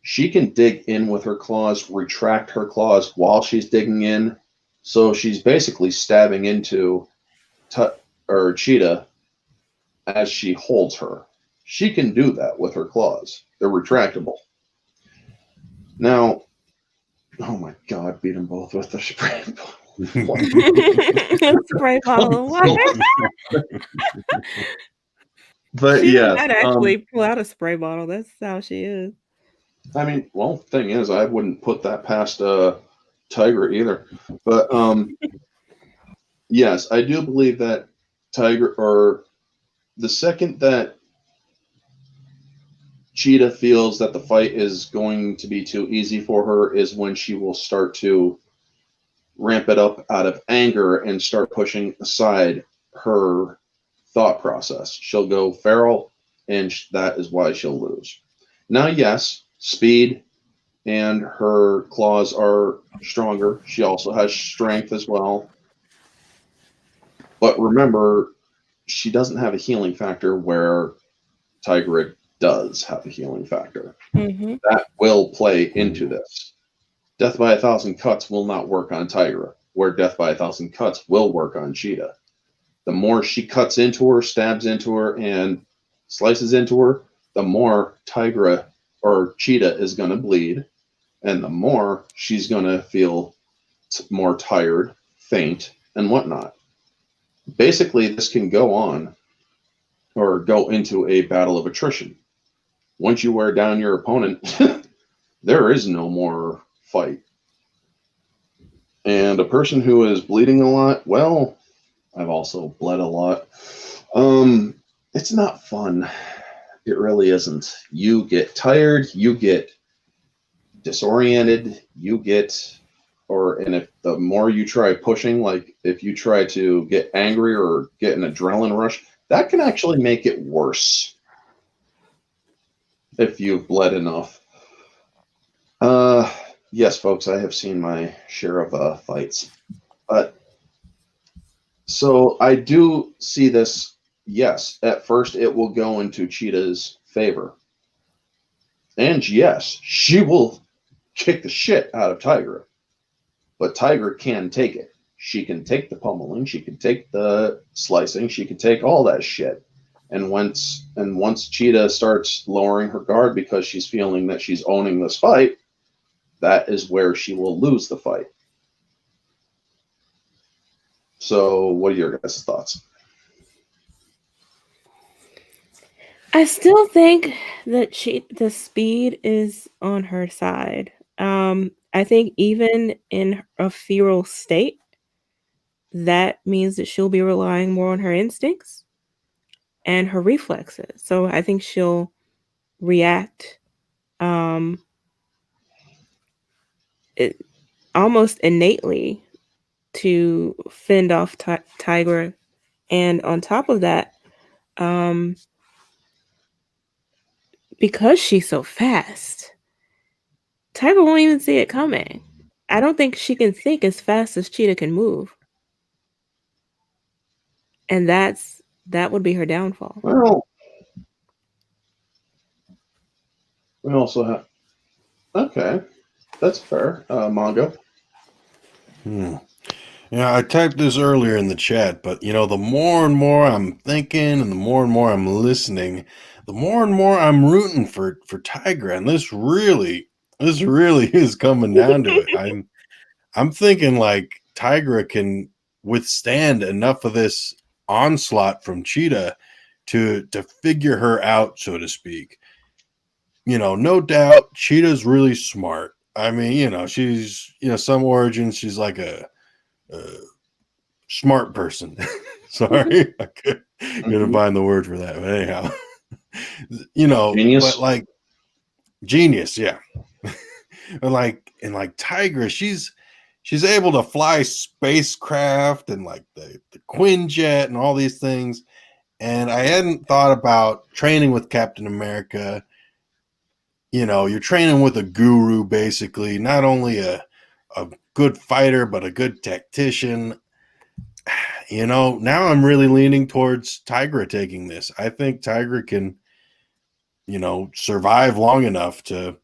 she can dig in with her claws, retract her claws while she's digging in. So she's basically stabbing into Cheetah as she holds her. She can do that with her claws. They're retractable. Now, oh my God, beat them both with the spray bottle. Spray bottle of water. But she yeah, might actually pull out a spray bottle. That's how she is. I mean, well, thing is, I wouldn't put that past Tigra either. But yes, I do believe that Tigra, or the second that Cheetah feels that the fight is going to be too easy for her, is when she will start to ramp it up out of anger and start pushing aside her thought process. She'll go feral, and that is why she'll lose. Now, yes, speed and her claws are stronger. She also has strength as well. But remember, she doesn't have a healing factor where Tigra does have a healing factor. Mm-hmm. That will play into this. Death by 1,000 cuts will not work on Tigra, where Death by 1,000 cuts will work on Cheetah. The more she cuts into her, stabs into her, and slices into her, the more Tigra or Cheetah is going to bleed, and the more she's going to feel more tired, faint, and whatnot. Basically, this can go on or go into a battle of attrition. Once you wear down your opponent, there is no more fight. And a person who is bleeding a lot, well, I've also bled a lot. It's not fun. It really isn't. You get tired, you get disoriented, and if the more you try pushing, like if you try to get angry or get an adrenaline rush, that can actually make it worse if you've bled enough. Yes, folks, I have seen my share of fights. So I do see this. Yes, at first it will go into Cheetah's favor. And yes, she will kick the shit out of Tigra. But Tigra can take it. She can take the pummeling, she can take the slicing, she can take all that shit. And once Cheetah starts lowering her guard because she's feeling that she's owning this fight, that is where she will lose the fight. So what are your guys' thoughts? I still think that the speed is on her side. I think even in a feral state, that means that she'll be relying more on her instincts and her reflexes. So I think she'll react almost innately to fend off Tigra. And on top of that, because she's so fast, Tigra won't even see it coming. I don't think she can think as fast as Cheetah can move. And that would be her downfall. Well, we also have... Okay, that's fair. Mongo? Yeah, I typed this earlier in the chat, but the more and more I'm thinking and the more and more I'm listening, the more and more I'm rooting for Tigra, and this really is coming down to it. I'm thinking like Tigra can withstand enough of this onslaught from Cheetah to figure her out, so to speak. No doubt Cheetah's really smart. I mean, she's some origins she's like a smart person. Sorry, I couldn't find the word for that. But anyhow, Genius? but like genius, yeah. and like Tigra, she's able to fly spacecraft and like the Quinjet and all these things. And I hadn't thought about training with Captain America. You're training with a guru, basically, not only a good fighter, but a good tactician. Now I'm really leaning towards Tigra taking this. I think Tigra can, survive long enough to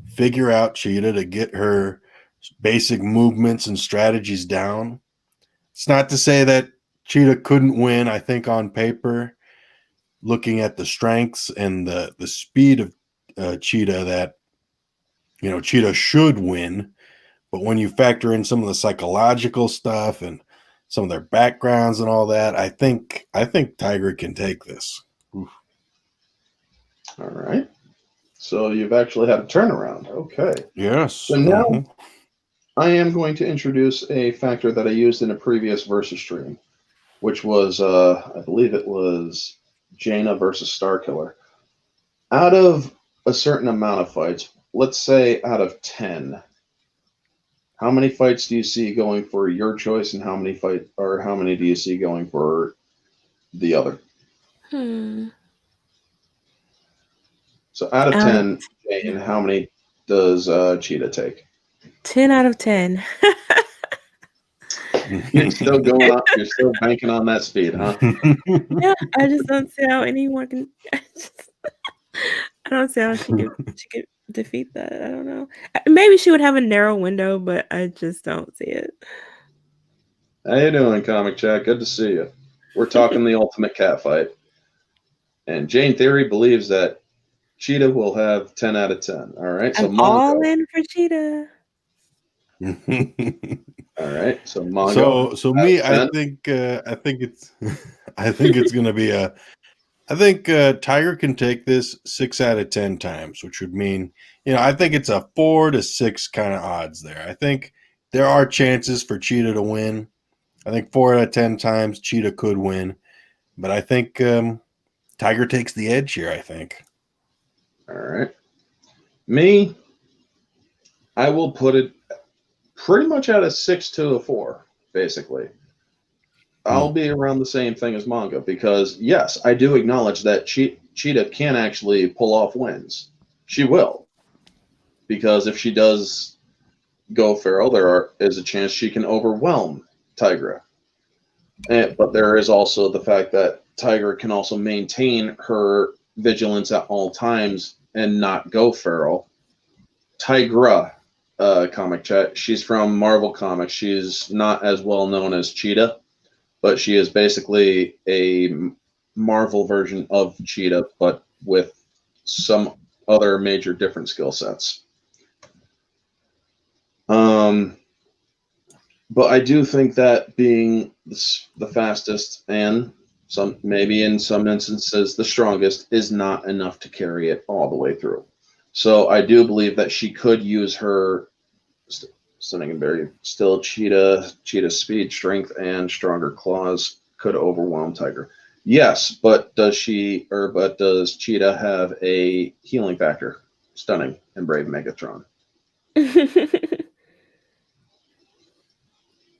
figure out Cheetah, to get her basic movements and strategies down. It's not to say that Cheetah couldn't win. I think on paper, looking at the strengths and the speed of Cheetah, that Cheetah should win. But when you factor in some of the psychological stuff and some of their backgrounds and all that, I think Tigra can take this. Oof. All right. So you've actually had a turnaround. Okay. Yes. So now I am going to introduce a factor that I used in a previous versus stream, which was, I believe it was Jaina versus Starkiller. Out of a certain amount of fights, let's say out of 10, how many fights do you see going for your choice, and how many do you see going for the other? So out of 10, Jane, how many does Cheetah take? 10 out of 10. You're still going up. You're still banking on that speed, huh? Yeah, I just don't see how anyone can. I don't see how she could defeat that. I don't know. Maybe she would have a narrow window, but I just don't see it. How you doing, Comic Chat? Good to see you. We're talking the ultimate cat fight. And Jane Theory believes that Cheetah will have 10 out of 10. All right. So I'm all Mongo. in for Cheetah. All right. So Mongo. So Out me, of 10. I think it's I think it's gonna be a I think Tiger can take this 6 out of 10 times, which would mean, I think it's a 4 to 6 kind of odds there. I think there are chances for Cheetah to win. I think 4 out of 10 times Cheetah could win, but I think Tiger takes the edge here. I think. All right. Me, I will put it pretty much at a 6 to a 4, basically. I'll be around the same thing as Mongo because, yes, I do acknowledge that Cheetah can actually pull off wins. She will. Because if she does go feral, is a chance she can overwhelm Tigra. But there is also the fact that Tigra can also maintain her vigilance at all times and not go feral. Tigra, comic chat, she's from Marvel Comics. She's not as well known as Cheetah, but she is basically a Marvel version of Cheetah, but with some other major different skill sets. But I do think that being the fastest and maybe in some instances the strongest is not enough to carry it all the way through. So I do believe that she could use her stunning and very still Cheetah speed, strength, and stronger claws could overwhelm Tiger. Yes, but does Cheetah have a healing factor? Stunning and brave Megatron.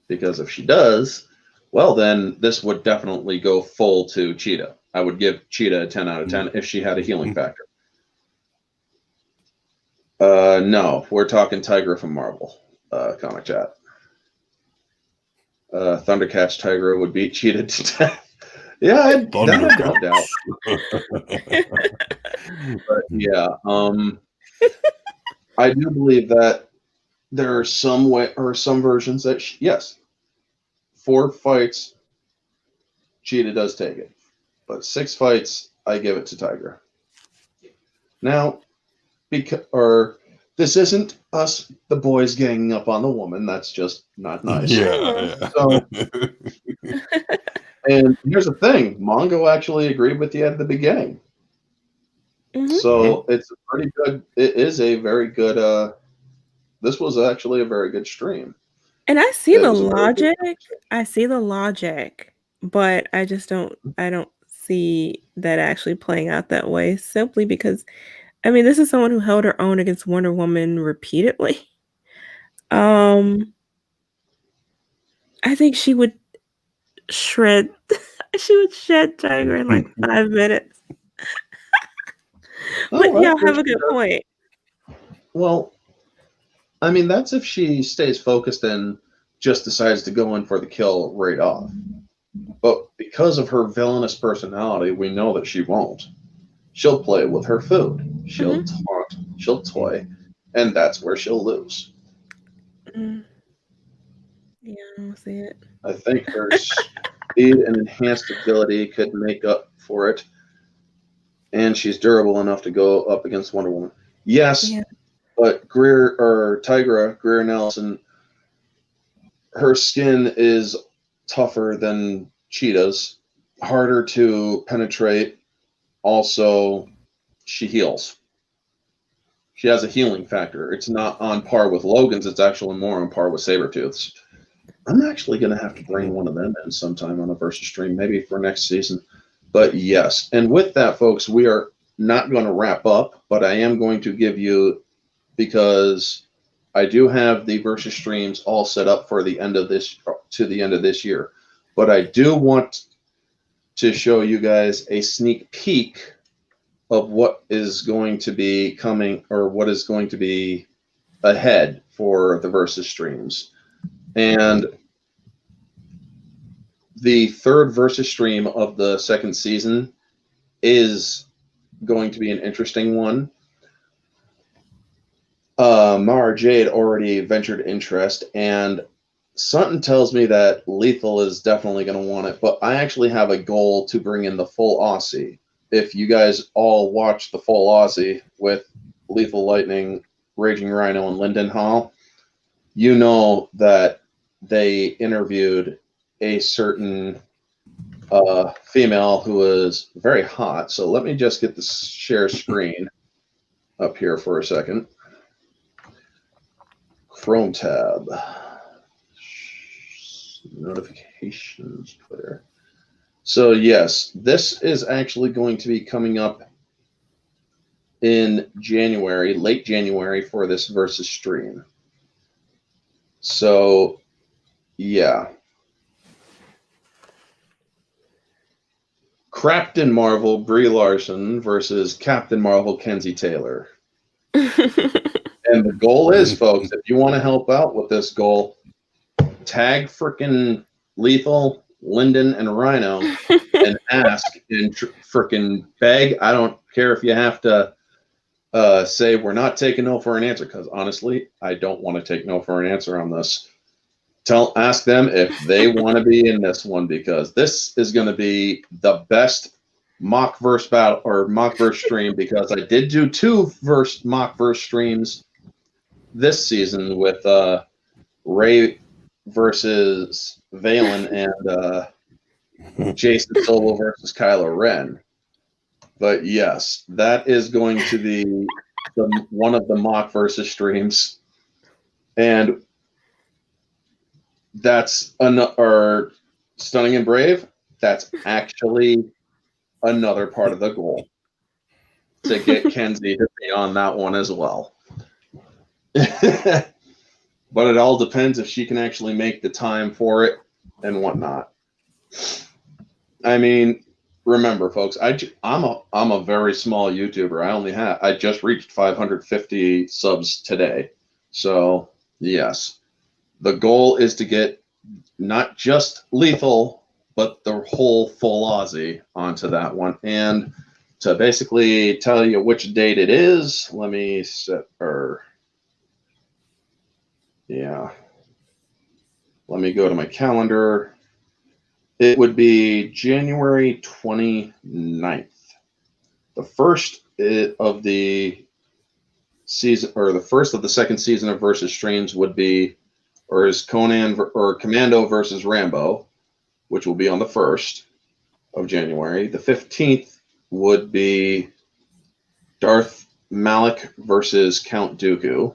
Because if she does, well, then this would definitely go full to Cheetah. I would give Cheetah a 10 out of 10 if she had a healing factor. No, we're talking Tigra from Marvel, comic chat. Thundercat's Tigra would beat Cheetah to death. Yeah, that I don't doubt. But yeah, I do believe that there are some versions that yes, 4 fights, Cheetah does take it, but 6 fights, I give it to Tigra. Now, this isn't us, the boys, ganging up on the woman. That's just not nice. Yeah. So, and here's the thing: Mongo actually agreed with you at the beginning. Mm-hmm. So it's a pretty good. It is a very good. This was actually a very good stream. And I see the logic. I see the logic, but I just don't. I don't see that actually playing out that way. Simply because, I mean, this is someone who held her own against Wonder Woman repeatedly. I think she would shred. She would shed Tiger in like 5 minutes. But y'all have a good point. Well, I mean, that's if she stays focused and just decides to go in for the kill right off. But because of her villainous personality, we know that she won't. She'll play with her food. She'll taunt. She'll toy. And that's where she'll lose. Yeah, I don't see it. I think her speed and enhanced agility could make up for it. And she's durable enough to go up against Wonder Woman. Yes, but Tigra, Greer Nelson, her skin is tougher than Cheetah's, harder to penetrate. Also, she heals. She has a healing factor. It's not on par with Logan's. It's actually more on par with Sabretooth's. I'm actually going to have to bring one of them in sometime on a versus stream, maybe for next season. But yes, and with that, folks, we are not going to wrap up, but I am going to give you, because I do have the versus streams all set up for the end of this year. But I do want to show you guys a sneak peek of what is going to be coming, or what is going to be ahead for the versus streams. And the 3rd versus stream of the 2nd season is going to be an interesting one. Mara Jade already ventured interest, and something tells me that Lethal is definitely going to want it, but I actually have a goal to bring in the full Aussie. if you guys all watched the full Aussie with Lethal Lightning, Raging Rhino, and Lyndon Hall, you know that they interviewed a certain female who was very hot. So let me just get the share screen up here for a second. Chrome tab. Notifications, Twitter. So yes, this is actually going to be coming up in January, late January, for this versus stream. So yeah. Captain Marvel Brie Larson versus Captain Marvel Kenzie Taylor. And the goal is, folks, if you want to help out with this goal, tag frickin' Lethal, Lyndon, and Rhino and ask and frickin' beg. I don't care if you have to say we're not taking no for an answer, because honestly, I don't want to take no for an answer on this. Ask them if they want to be in this one, because this is going to be the best mock verse battle or mock verse stream, because I did do 2 mock verse streams this season with Ray versus Valen and Jason Solo versus Kylo Ren. But yes, that is going to be one of the mock versus streams, and that's or Stunning and Brave. That's actually another part of the goal, to get Kenzie to be on that one as well. But it all depends if she can actually make the time for it and whatnot. I mean, remember, folks, I'm a very small YouTuber. I just reached 550 subs today. So yes, the goal is to get not just Lethal, but the whole full Aussie onto that one. And to basically tell you which date it is, let me set her. Yeah. Let me go to my calendar. It would be January 29th. The first of the season, or the first of the second season of Versus Streams would be, or is Conan or Commando versus Rambo, which will be on the 1st of January. The 15th would be Darth Malik versus Count Dooku.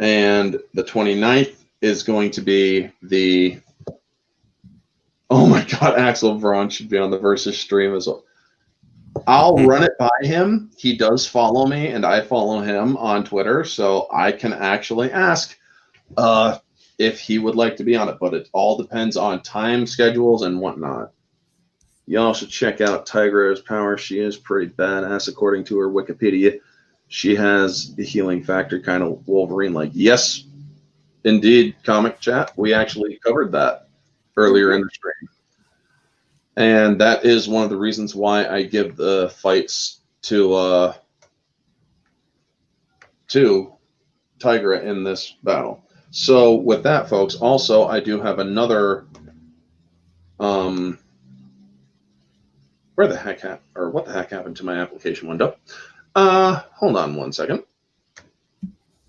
And the 29th is going to be the, oh my God, Axel Braun should be on the Versus stream as well. I'll run it by him. He does follow me, and I follow him on Twitter, so I can actually ask if he would like to be on it. But it all depends on time schedules and whatnot. Y'all should check out Tigra's power. She is pretty badass, according to her Wikipedia. She has the healing factor, kind of Wolverine-like. Yes, indeed, Comic Chat. We actually covered that earlier in the stream. And that is one of the reasons why I give the fights to Tigra in this battle. So with that, folks, also I do have another where the heck what the heck happened to my application window? Hold on one second.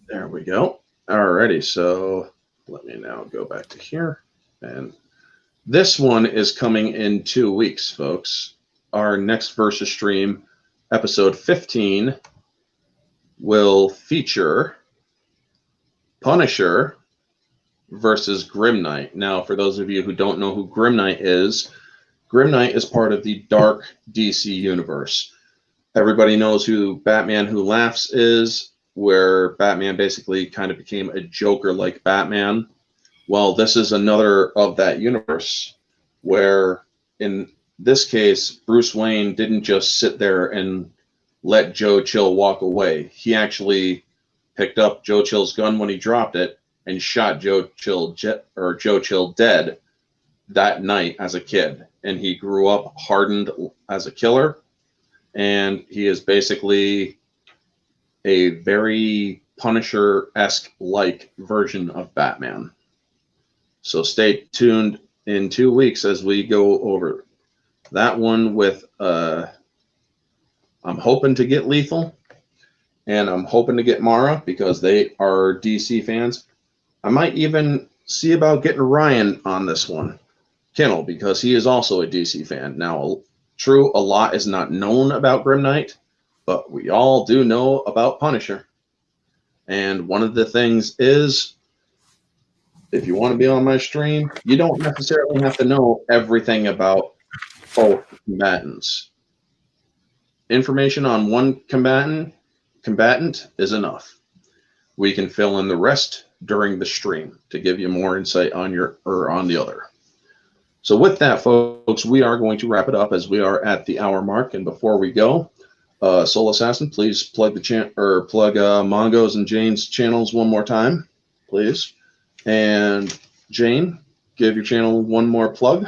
There we go. Alrighty, so let me now go back to here, and this one is coming in 2 weeks, folks. Our next Versus stream, episode 15, will feature Punisher versus Grim Knight. Now, for those of you who don't know who Grim Knight is part of the Dark DC universe. Everybody knows who Batman Who Laughs is, where Batman basically kind of became a Joker like Batman. Well, this is another of that universe, where in this case, Bruce Wayne didn't just sit there and let Joe Chill walk away. He actually picked up Joe Chill's gun when he dropped it and shot Joe Chill dead that night as a kid. And he grew up hardened as a killer, and he is basically a very Punisher-esque like version of Batman. So stay tuned in 2 weeks as we go over That one with I'm hoping to get Lethal, and I'm hoping to get Mara because they are DC fans. I might even see about getting Ryan on this one, Kennel, because he is also a DC fan. Now, true, a lot is not known about Grim Knight, but we all do know about Punisher. And one of the things is, if you want to be on my stream, you don't necessarily have to know everything about both combatants. Information on one combatant is enough. We can fill in the rest during the stream to give you more insight on on the other. So with that, folks, we are going to wrap it up as we are at the hour mark. And before we go, Soul Assassin, please plug Mongo's and Jane's channels one more time, please. And Jane, give your channel one more plug.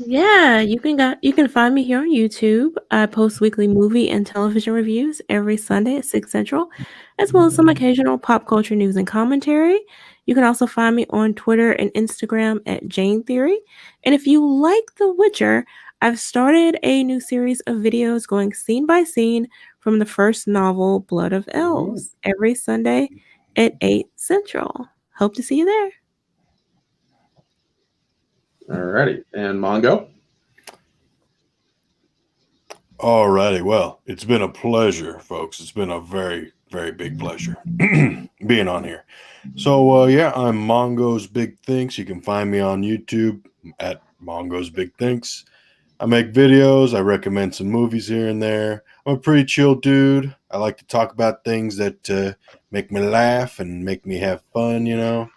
Yeah, you can find me here on YouTube. I post weekly movie and television reviews every Sunday at 6 Central, as well as some occasional pop culture news and commentary. You can also find me on Twitter and Instagram at Jane Theory. And if you like The Witcher, I've started a new series of videos going scene by scene from the first novel, Blood of Elves, every Sunday at 8 Central. Hope to see you there. Alrighty, and Mongo. Alrighty, well, it's been a pleasure, folks. It's been a very, very big pleasure being on here. So, yeah, I'm Mongo's Big Thinks. You can find me on YouTube at Mongo's Big Thinks. I make videos. I recommend some movies here and there. I'm a pretty chill dude. I like to talk about things that make me laugh and make me have fun, you know.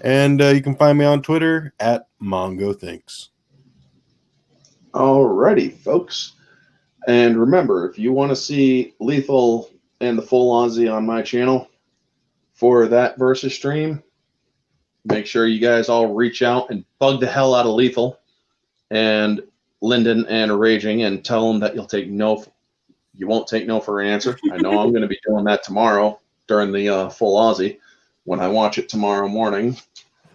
And you can find me on Twitter at MongoThinks. Alrighty, folks. And remember, if you want to see Lethal and the full Aussie on my channel for that versus stream, make sure you guys all reach out and bug the hell out of Lethal and Lyndon and Raging and tell them that you won't take no for an answer. I know I'm going to be doing that tomorrow during the full Aussie when I watch it tomorrow morning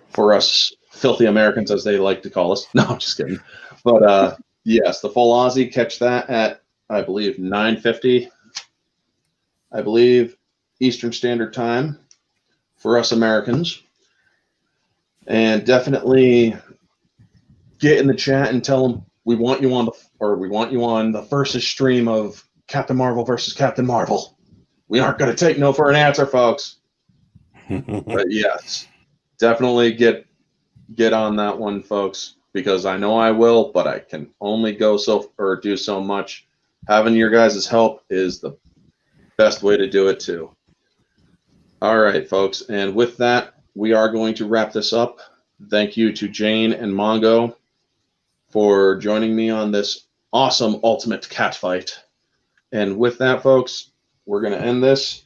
for us filthy Americans, as they like to call us. No, I'm just kidding. But yes, the full Aussie, catch that at, I believe, 9:50, I believe, Eastern Standard Time for us Americans. And definitely get in the chat and tell them we want you on the versus stream of Captain Marvel versus Captain Marvel. We aren't going to take no for an answer, folks. But yes, definitely get on that one, folks, because I know I will, but I can only do so much. Having your guys' help is the best way to do it too. All right, folks, and with that, we are going to wrap this up. Thank you to Jane and Mongo for joining me on this awesome ultimate cat fight. And with that, folks, we're going to end this.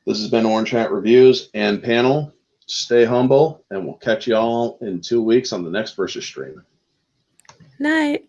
This has been Orange Hat Reviews and Panel. Stay humble, and we'll catch you all in 2 weeks on the next versus stream. Night.